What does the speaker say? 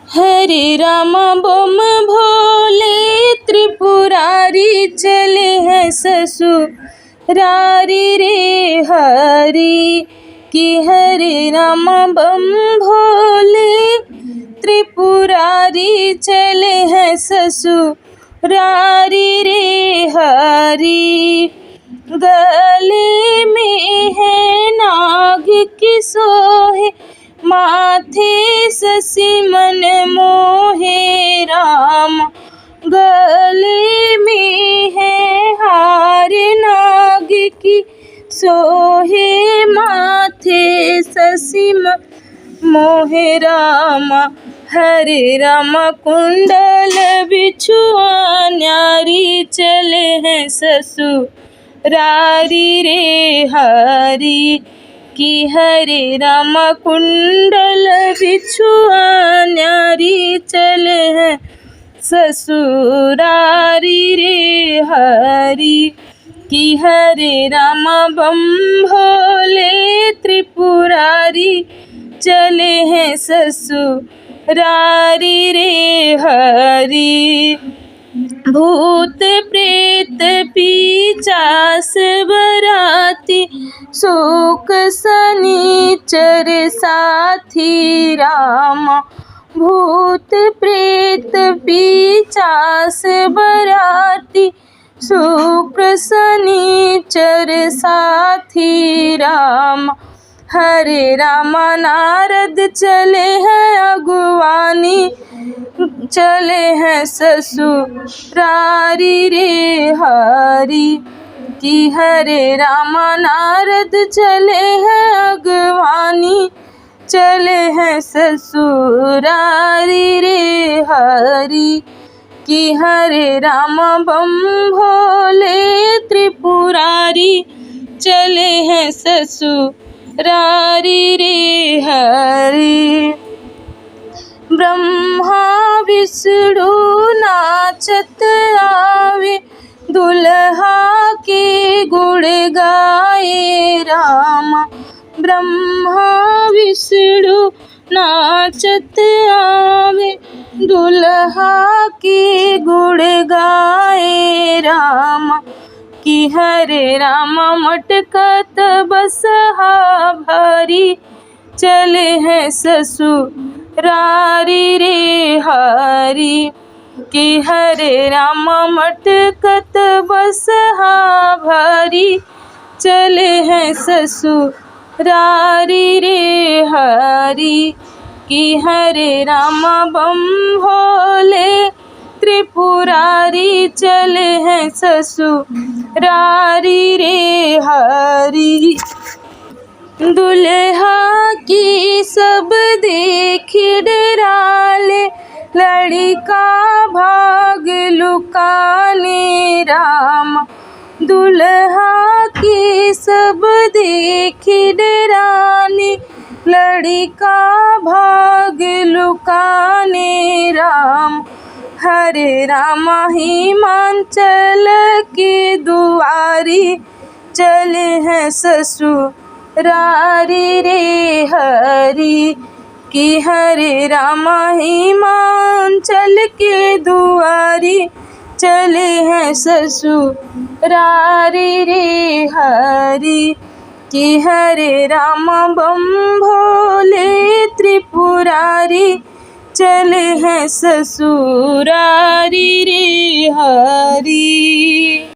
हरे राम बम भोले त्रिपुरारी चले हैं ससुरारी रे हरी कि हरे राम बम भोले त्रिपुरारी चले हैं ससुरारी रे हरी। गले में है नाग की सोहे माथे शशि मन मोहे राम। गले में है हार नाग की सोहे माथे शशि मन मोहे राम। हरे राम कुंडल बिछुआ न्यारी चले हैं ससुरारी रे हरी कि हरे राम कुंडल बिछुआ न्यारी चले हैं ससुरारी रे हरी कि हरे राम बम भोले त्रिपुरारी चले हैं ससुरारी रे हरी। भूत प्रेत पिशाच बराती शोक शनिचर साथी राम। भूत प्रेत पिशाच बराती शोक शनिचर साथी राम। हरे राम नारद चले हैं अगुवानी चले हैं ससुरारी रे हरी कि हरे राम नारद चले हैं अगवानी चले हैं ससुरारी रे हरी कि हरे राम बम भोले त्रिपुरारी चले हैं ससुरारी रे हरी। ब्रह्मा विष्णु नाचत आवे दुल्हा के गुण गाए राम। ब्रह्मा विष्णु नाचत आवे दुल्हा के गुण गाए राम कि हरे राम मटकत बसहा भारी चले हैं ससुरारी रे हरी कि हरे राम मटकत बसहा भारी चले हैं ससुरारी रे हरी कि हरे राम बम भोले त्रिपुरारी चले हैं ससुरारी रे हरी। दुल्हा की सब देखी डराले लड़का भाग लुकाने राम। दुल्हा की सब देखी डराने लड़का भाग लुकाने राम। हरे राम हिमाचल के दुआरी चले हैं ससुरारी रे हरी कि हरे राम हिमाचल के दुआरी चले हैं ससुरारी रे हरी कि हरे राम बम भोले त्रिपुरारी चले हैं ससुरारी रे हरी।